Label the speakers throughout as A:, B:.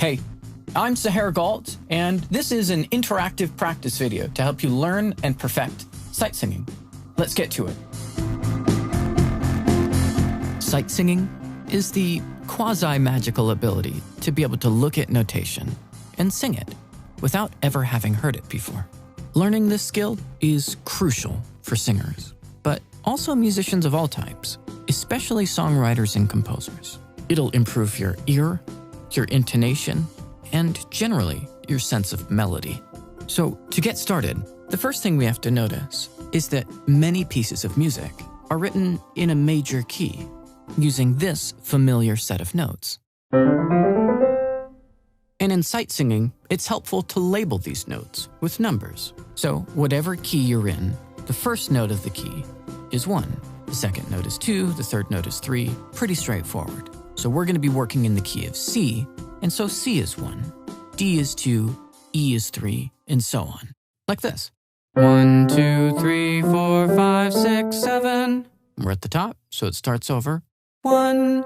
A: Hey, I'm Sahar Galt, and this is an interactive practice video to help you learn and perfect sight singing. Let's get to it. Sight singing is the quasi-magical ability to be able to look at notation and sing it without ever having heard it before. Learning this skill is crucial for singers, but also musicians of all types, especially songwriters and composers. It'll improve your ear, your intonation, and generally your sense of melody. So to get started, the first thing we have to notice is that many pieces of music are written in a major key, using this familiar set of notes. And in sight singing, it's helpful to label these notes with numbers. So whatever key you're in, the first note of the key is 1, the second note is 2, the third note is 3, pretty straightforward. So we're going to be working in the key of C, and so C is 1, D is 2, E is 3, and so on. Like this. 1, 2, 3, 4, 5, 6, 7. We're at the top, so it starts over. 1.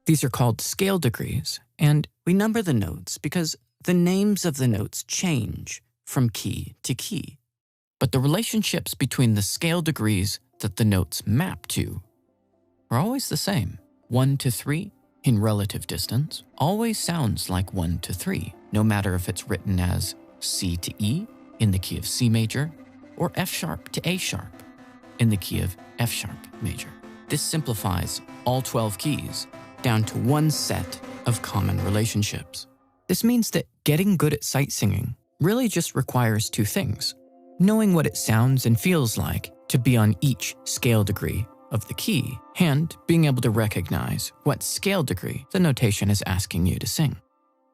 A: These are called scale degrees, and we number the notes because the names of the notes change from key to key. But the relationships between the scale degrees that the notes map to are always the same. 1 to 3 in relative distance always sounds like 1 to 3, no matter if it's written as C to E in the key of C major or F sharp to A sharp in the key of F sharp major. This simplifies all 12 keys down to one set of common relationships. This means that getting good at sight singing really just requires two things: knowing what it sounds and feels like to be on each scale degree of the key, and being able to recognize what scale degree the notation is asking you to sing.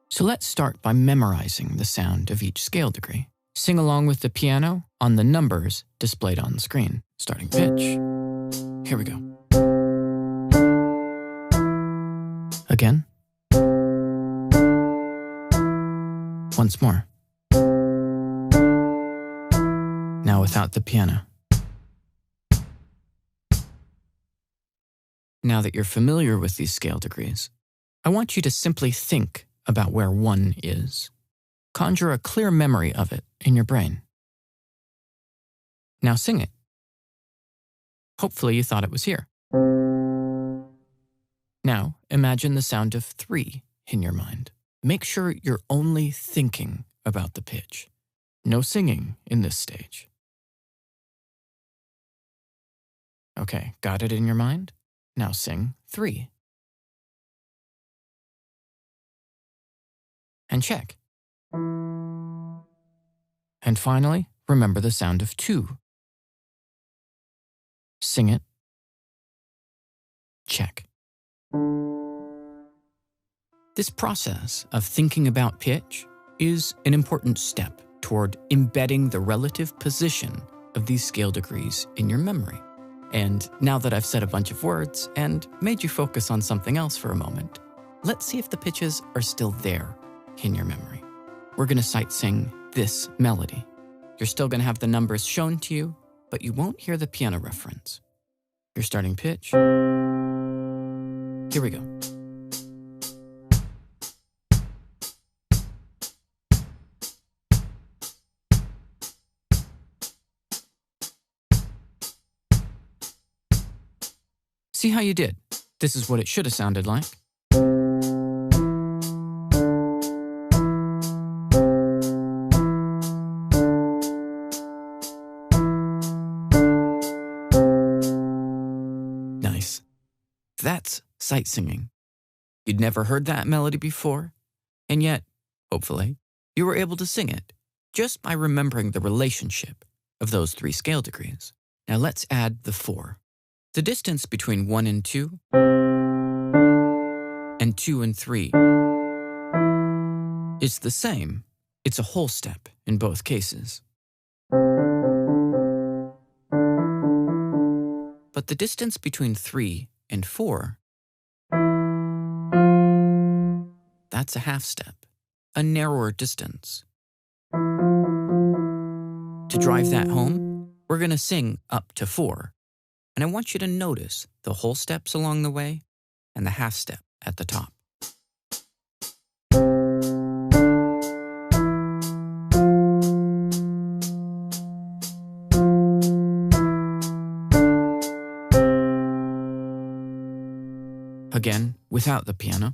A: So let's start by memorizing the sound of each scale degree. Sing along with the piano on the numbers displayed on the screen. Starting pitch. Here we go. Again. Once more. Now without the piano. Now that you're familiar with these scale degrees, I want you to simply think about where 1 is. Conjure a clear memory of it in your brain. Now sing it. Hopefully you thought it was here. Now imagine the sound of 3 in your mind. Make sure you're only thinking about the pitch. No singing in this stage. Okay, got it in your mind? Now sing 3. And check. And finally, remember the sound of 2. Sing it. Check. This process of thinking about pitch is an important step toward embedding the relative position of these scale degrees in your memory. And now that I've said a bunch of words and made you focus on something else for a moment, let's see if the pitches are still there in your memory. We're going to sight sing this melody. You're still going to have the numbers shown to you, but you won't hear the piano reference. Your starting pitch. Here we go. See how you did? This is what it should have sounded like. Nice. That's sight singing. You'd never heard that melody before, and yet, hopefully, you were able to sing it just by remembering the relationship of those 3 scale degrees. Now let's add the 4. The distance between 1 and 2 and 2 and 3 is the same. It's a whole step in both cases. But the distance between 3 and 4, that's a half step, a narrower distance. To drive that home, we're going to sing up to 4. And I want you to notice the whole steps along the way and the half step at the top. again without the piano.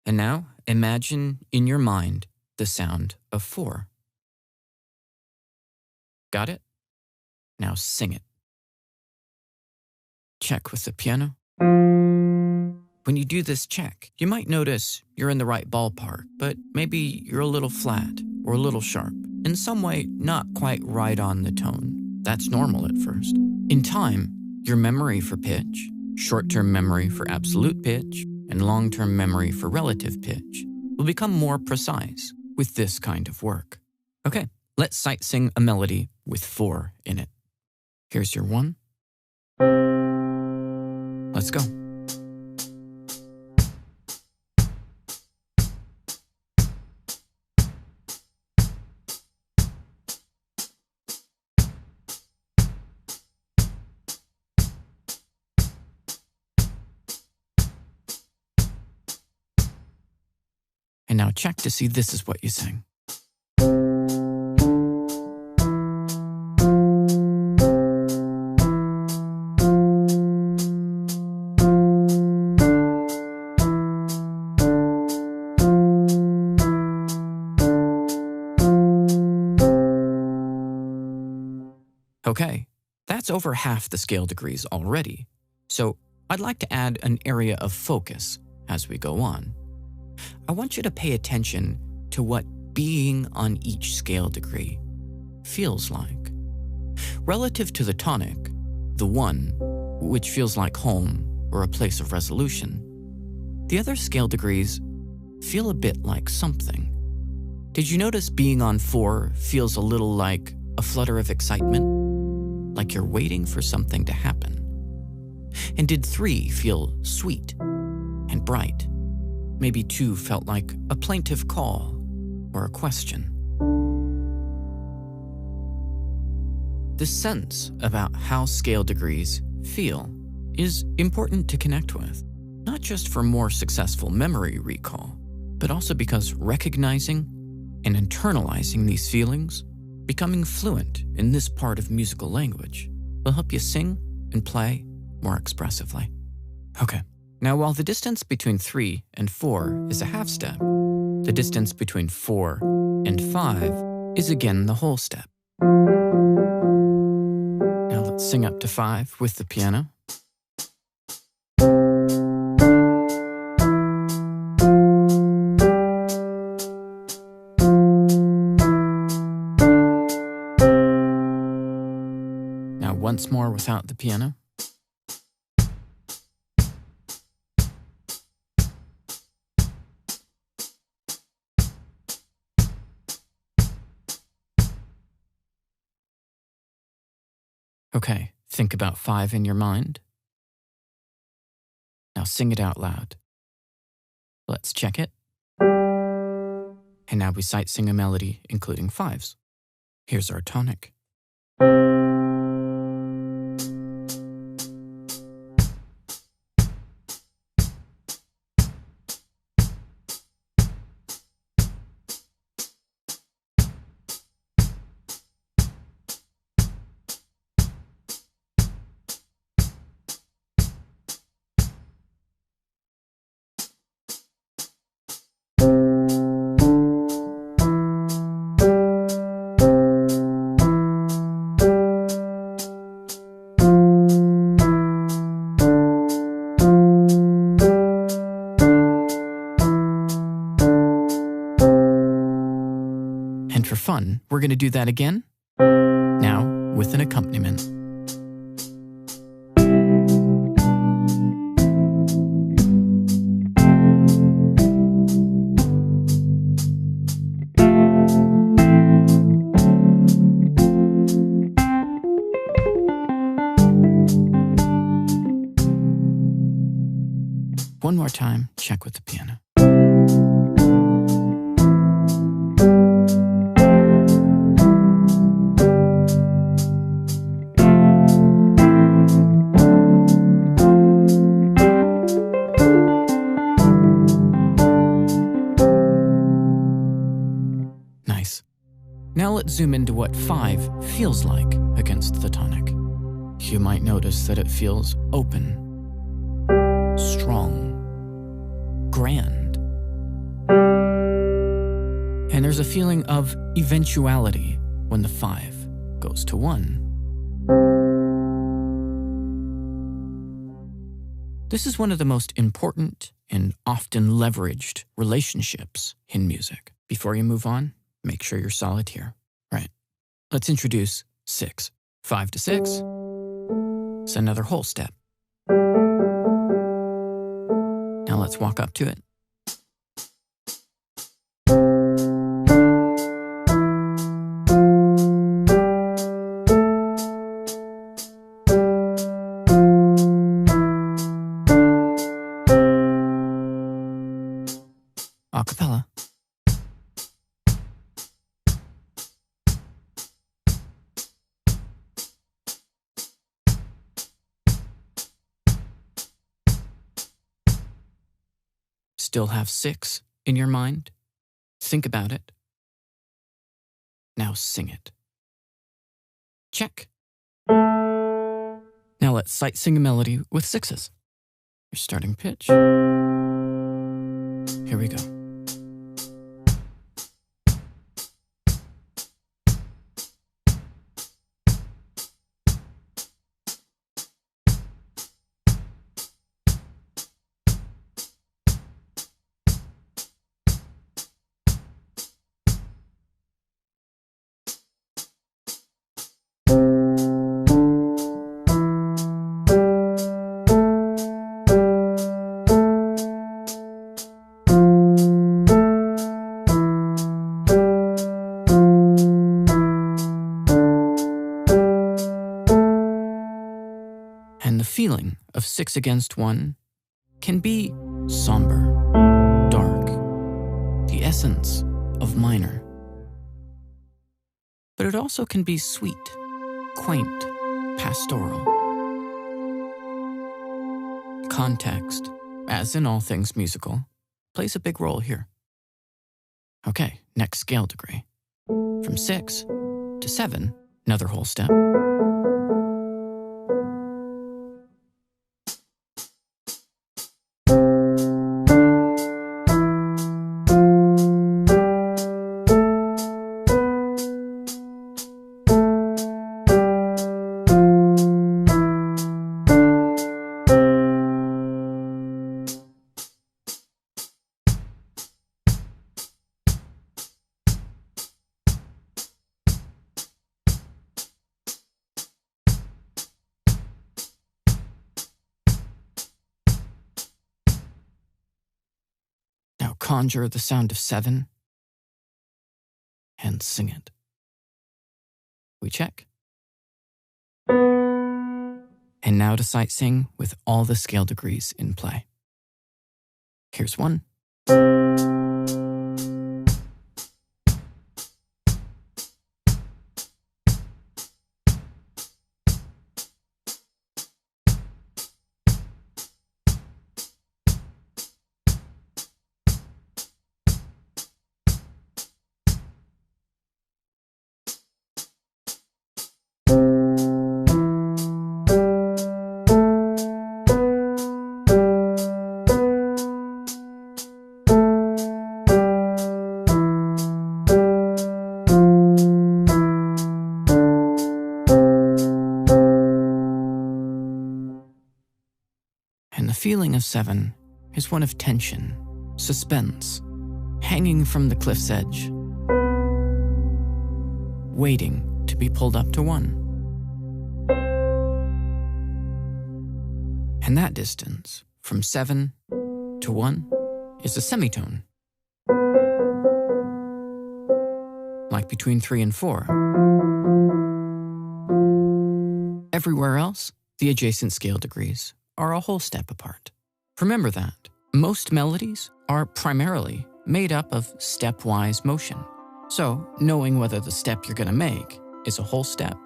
A: And now imagine in your mind the sound of 4. Got it? Now sing it. Check with the piano. When you do this check, you might notice you're in the right ballpark, but maybe you're a little flat or a little sharp, in some way not quite right on the tone. That's normal at first. In time, your memory for pitch, short-term memory for absolute pitch, and long-term memory for relative pitch will become more precise with this kind of work. Okay, let's sight sing a melody with 4 in it. Here's your 1. Let's go. And now check to see this is what you sang. Okay, that's over half the scale degrees already. So I'd like to add an area of focus as we go on. I want you to pay attention to what being on each scale degree feels like. Relative to the tonic, the 1, which feels like home or a place of resolution, the other scale degrees feel a bit like something. Did you notice being on 4 feels a little like a flutter of excitement? Like you're waiting for something to happen? And did 3 feel sweet and bright? Maybe 2 felt like a plaintive call or a question. The sense about how scale degrees feel is important to connect with, not just for more successful memory recall, but also because recognizing and internalizing these feelings, becoming fluent in this part of musical language, will help you sing and play more expressively. Okay. Now, while the distance between 3 and 4 is a half step, the distance between 4 and 5 is again the whole step. Now let's sing up to 5 with the piano. Now once more without the piano. Okay, think about 5 in your mind. Now sing it out loud. Let's check it. And now we sight sing a melody including 5s. Here's our tonic. And for fun, we're going to do that again, now with an accompaniment. One more time, check with the piano. Now let's zoom into what 5 feels like against the tonic. You might notice that it feels open, strong, grand. And there's a feeling of eventuality when the 5 goes to 1. This is one of the most important and often leveraged relationships in music. Before you move on, make sure you're solid here. Right. Let's introduce 6. 5 to 6. It's another whole step. Now let's walk up to it. A cappella. Still have 6 in your mind? Think about it. Now sing it. Check. Now let's sight sing a melody with 6s. Your starting pitch. Here we go. And the feeling of 6 against 1 can be somber, dark, the essence of minor. But it also can be sweet, quaint, pastoral. Context, as in all things musical, plays a big role here. Okay, next scale degree. From 6 to 7, another whole step. Now conjure the sound of 7 and sing it. We check. And now to sight sing with all the scale degrees in play. Here's 1. And the feeling of 7 is one of tension, suspense, hanging from the cliff's edge, waiting to be pulled up to 1. And that distance, from 7 to 1, is a semitone, like between 3 and 4. Everywhere else, the adjacent scale degrees are a whole step apart. Remember that most melodies are primarily made up of stepwise motion. So knowing whether the step you're going to make is a whole step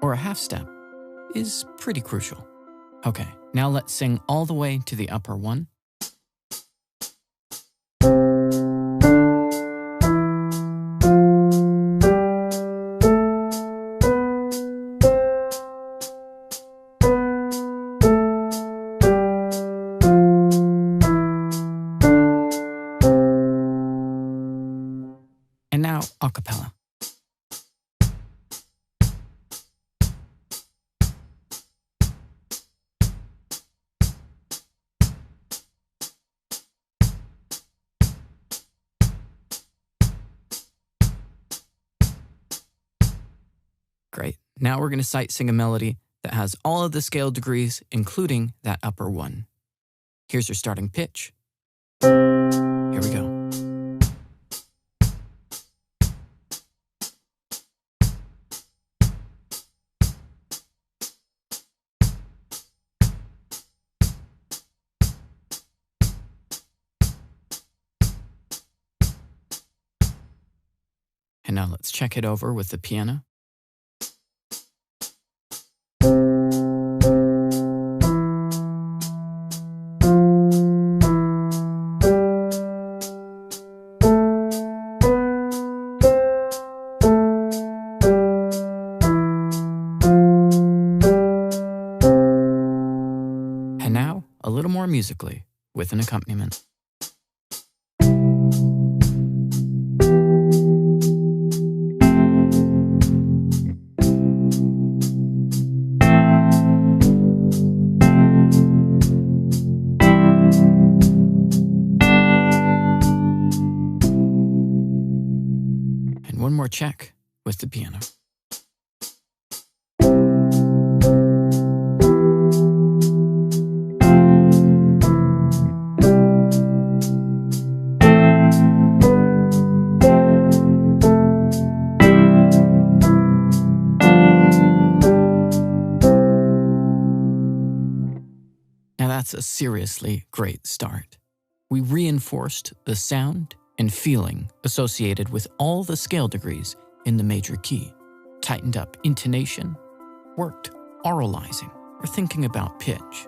A: or a half step is pretty crucial. Okay, now let's sing all the way to the upper 1. a cappella. Great. Now we're going to sight sing a melody that has all of the scale degrees, including that upper one. Here's your starting pitch. Here we go. And now let's check it over with the piano. And now, a little more musically, with an accompaniment. And one more check with the piano. Now that's a seriously great start. We reinforced the sound and feeling associated with all the scale degrees in the major key, tightened up intonation, worked auralizing or thinking about pitch,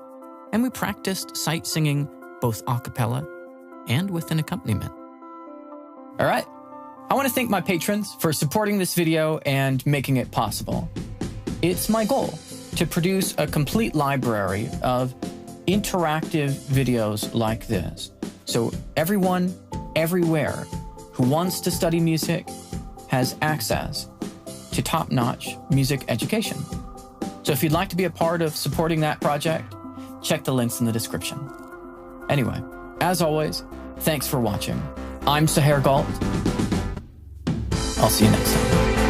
A: and we practiced sight singing both a cappella and with an accompaniment. All right, I want to thank my patrons for supporting this video and making it possible. It's my goal to produce a complete library of interactive videos like this, so everyone, everywhere who wants to study music has access to top-notch music education. So if you'd like to be a part of supporting that project, check the links in the description. Anyway, as always, thanks for watching. I'm Saher Galt. I'll see you next time.